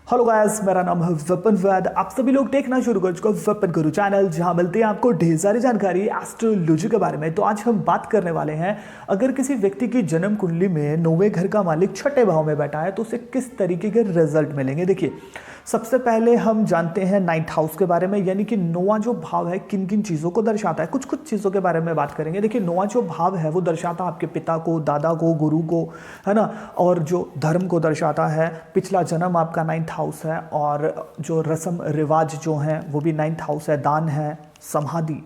Hello guys, मेरा नाम है विपिन वैद। आप सभी लोग देखना शुरू कर चुके हो विपिन गुरु चैनल, जहां मिलती है आपको ढेर सारी जानकारी एस्ट्रोलॉजी के बारे में। तो आज हम बात करने वाले हैं, अगर किसी व्यक्ति की जन्म कुंडली में 9वें घर का मालिक छठे भाव में बैठा है तो उसे किस तरीके के रिजल्ट मिलेंगे। देखिए, सबसे पहले हम जानते हैं नाइन्थ हाउस के बारे में, यानी कि 9वां जो भाव है किन किन चीज़ों को दर्शाता है। कुछ कुछ चीज़ों के बारे में बात करेंगे। देखिए, 9वां जो भाव है वो दर्शाता है आपके पिता को, दादा को, गुरु को, है ना, और जो धर्म को दर्शाता है। पिछला जन्म आपका नाइन्थ हाउस है, और जो रस्म रिवाज जो हैं वो भी नाइन्थ हाउस है। दान है, समाधि,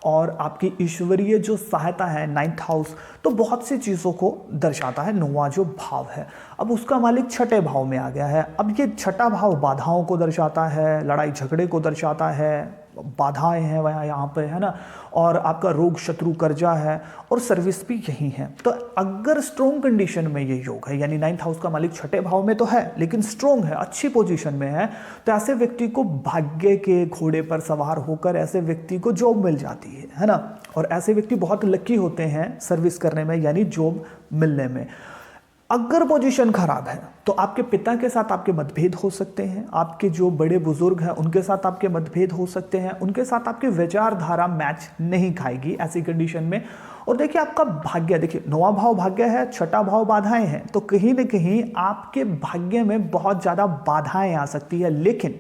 और आपकी ईश्वरीय जो सहायता है नाइन्थ हाउस। तो बहुत सी चीज़ों को दर्शाता है 9वां जो भाव है। अब उसका मालिक छठे भाव में आ गया है। अब ये छठा भाव बाधाओं को दर्शाता है, लड़ाई झगड़े को दर्शाता है, बाधाएं हैं वह यहाँ पे, है ना, और आपका रोग, शत्रु, कर्जा है, और सर्विस भी यही है। तो अगर स्ट्रॉन्ग कंडीशन में ये योग है, यानी नाइन्थ हाउस का मालिक छठे भाव में तो है लेकिन स्ट्रॉन्ग है, अच्छी पोजीशन में है, तो ऐसे व्यक्ति को भाग्य के घोड़े पर सवार होकर ऐसे व्यक्ति को जॉब मिल जाती है ना। और ऐसे व्यक्ति बहुत लकी होते हैं सर्विस करने में, यानी जॉब मिलने में। अगर पोजीशन खराब है तो आपके पिता के साथ आपके मतभेद हो सकते हैं, आपके जो बड़े बुजुर्ग हैं उनके साथ आपके मतभेद हो सकते हैं, उनके साथ आपकी विचारधारा मैच नहीं खाएगी ऐसी कंडीशन में। और देखिए, आपका भाग्य, देखिए 9वां भाव भाग्य है, छठा भाव बाधाएं हैं, तो कहीं ना कहीं आपके भाग्य में बहुत ज़्यादा बाधाएं आ सकती है। लेकिन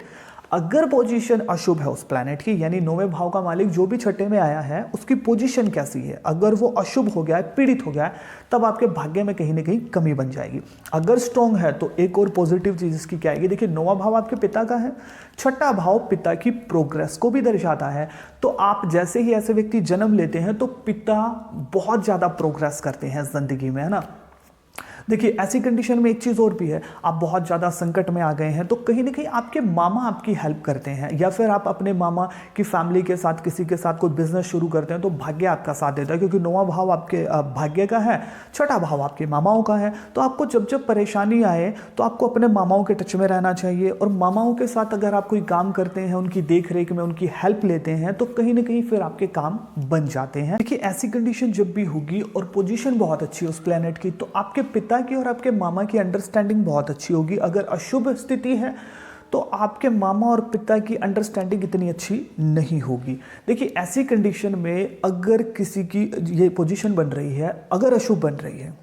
अगर पोजीशन अशुभ है उस प्लैनेट की, यानी 9वें भाव का मालिक जो भी छठे में आया है उसकी पोजीशन कैसी है, अगर वो अशुभ हो गया है, पीड़ित हो गया है, तब आपके भाग्य में कहीं ना कहीं कमी बन जाएगी। अगर स्ट्रॉन्ग है तो एक और पॉजिटिव चीज इसकी क्या आएगी। देखिए, 9वां भाव आपके पिता का है, छठा भाव पिता की प्रोग्रेस को भी दर्शाता है। तो आप जैसे ही ऐसे व्यक्ति जन्म लेते हैं तो पिता बहुत ज्यादा प्रोग्रेस करते हैं जिंदगी में, है ना। देखिए, ऐसी कंडीशन में एक चीज़ और भी है, आप बहुत ज़्यादा संकट में आ गए हैं तो कहीं ना कहीं आपके मामा आपकी हेल्प करते हैं, या फिर आप अपने मामा की फैमिली के साथ, किसी के साथ कोई बिजनेस शुरू करते हैं तो भाग्य आपका साथ देता है, क्योंकि 9वां भाव आपके भाग्य का है, छठा भाव आपके मामाओं का है। तो आपको जब जब परेशानी आए तो आपको अपने मामाओं के टच में रहना चाहिए, और मामाओं के साथ अगर आप कोई काम करते हैं, उनकी देख रेख में उनकी हेल्प लेते हैं, तो कहीं ना कहीं फिर आपके काम बन जाते हैं। देखिए, ऐसी कंडीशन जब भी होगी और पोजीशन बहुत अच्छी है उस प्लैनेट की, तो आपके पिता की और आपके मामा की अंडरस्टैंडिंग बहुत अच्छी होगी। अगर अशुभ स्थिति है तो आपके मामा और पिता की अंडरस्टैंडिंग इतनी अच्छी नहीं होगी। देखिए, ऐसी कंडीशन में अगर किसी की ये पोजीशन बन रही है, अगर अशुभ बन रही है,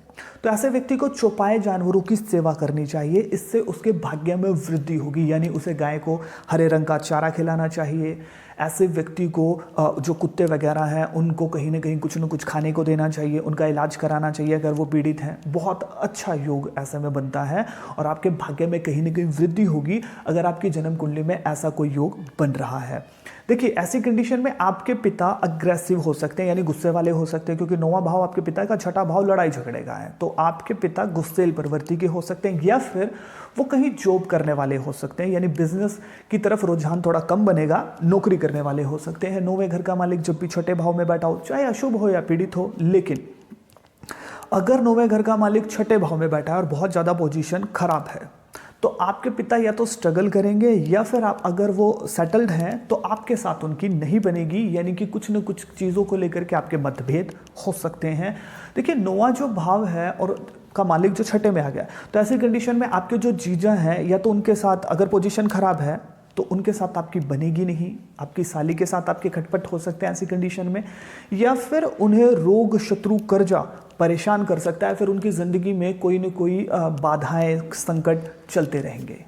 तो ऐसे व्यक्ति को चौपाए जानवरों की सेवा करनी चाहिए। इससे उसके भाग्य में वृद्धि होगी, यानी उसे गाय को हरे रंग का चारा खिलाना चाहिए। ऐसे व्यक्ति को जो कुत्ते वगैरह हैं उनको कहीं ना कहीं कुछ न कुछ खाने को देना चाहिए, उनका इलाज कराना चाहिए अगर वो पीड़ित हैं। बहुत अच्छा योग ऐसे में बनता है, और आपके भाग्य में कहीं ना कहीं वृद्धि होगी अगर आपकी जन्म कुंडली में ऐसा कोई योग बन रहा है। देखिए, ऐसी कंडीशन में आपके पिता अग्रेसिव हो सकते हैं, यानी गुस्से वाले हो सकते हैं, क्योंकि 9वां भाव आपके पिता का, छठा भाव लड़ाई झगड़े का है। तो आपके पिता गुस्सेल प्रवृत्ति के हो सकते हैं, या फिर वो कहीं जॉब करने वाले हो सकते हैं, यानी बिजनेस की तरफ रुझान थोड़ा कम बनेगा, नौकरी करने वाले हो सकते हैं। 9वें घर का मालिक जब भी छठे भाव में बैठा हो, चाहे अशुभ हो या पीड़ित हो, लेकिन अगर 9वें घर का मालिक छठे भाव में बैठा है और बहुत ज़्यादा पोजीशन खराब है, तो आपके पिता या तो स्ट्रगल करेंगे, या फिर आप अगर वो सेटल्ड हैं तो आपके साथ उनकी नहीं बनेगी, यानी कि कुछ न कुछ चीज़ों को लेकर के आपके मतभेद हो सकते हैं। देखिए, 9वां जो भाव है और का मालिक जो छठे में आ गया, तो ऐसी कंडीशन में आपके जो जीजा हैं, या तो उनके साथ अगर पोजीशन खराब है तो उनके साथ आपकी बनेगी नहीं, आपकी साली के साथ आपके खटपट हो सकते हैं ऐसी कंडीशन में, या फिर उन्हें रोग, शत्रु, कर्जा परेशान कर सकता है, फिर उनकी ज़िंदगी में कोई न कोई बाधाएं, संकट चलते रहेंगे।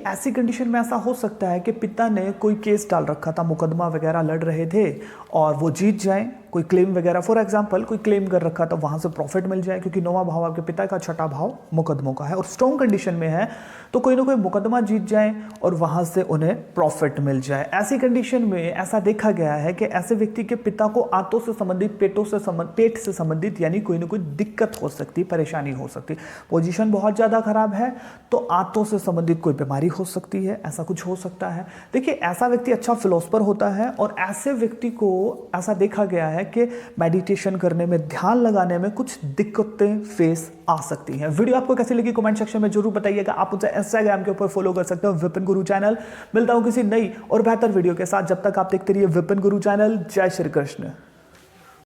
ऐसी कंडीशन में ऐसा हो सकता है कि पिता ने कोई केस डाल रखा था, मुकदमा वगैरह लड़ रहे थे, और वो जीत जाएं, कोई क्लेम वगैरह, फॉर एग्जांपल कोई क्लेम कर रखा था, वहाँ से प्रॉफिट मिल जाए, क्योंकि 9वां भाव आपके पिता का, छठा भाव मुकदमों का है, और स्ट्रॉन्ग कंडीशन में है तो कोई ना कोई मुकदमा जीत जाए और वहाँ से उन्हें प्रॉफिट मिल जाए। ऐसी कंडीशन में ऐसा देखा गया है कि ऐसे व्यक्ति के पिता को आंतों से संबंधित, पेट से संबंधित, यानी कोई ना कोई दिक्कत हो सकती, परेशानी हो सकती। पोजीशन बहुत ज़्यादा खराब है तो आंतों से संबंधित कोई बीमारी हो सकती है, ऐसा कुछ हो सकता है। देखिए, ऐसा व्यक्ति अच्छा फिलोसफर होता है, और ऐसे व्यक्ति को ऐसा देखा गया है कि मेडिटेशन करने में, ध्यान लगाने में कुछ दिक्कतें फेस आ सकती हैं। वीडियो आपको कैसी लगी कमेंट सेक्शन में जरूर बताइएगा। आप मुझे इंस्टाग्राम के ऊपर फॉलो कर सकते हो, विपिन गुरु चैनल। मिलता हूं किसी नई और बेहतर वीडियो के साथ, जब तक आप देखते रहिए विपिन गुरु चैनल। जय श्री कृष्ण।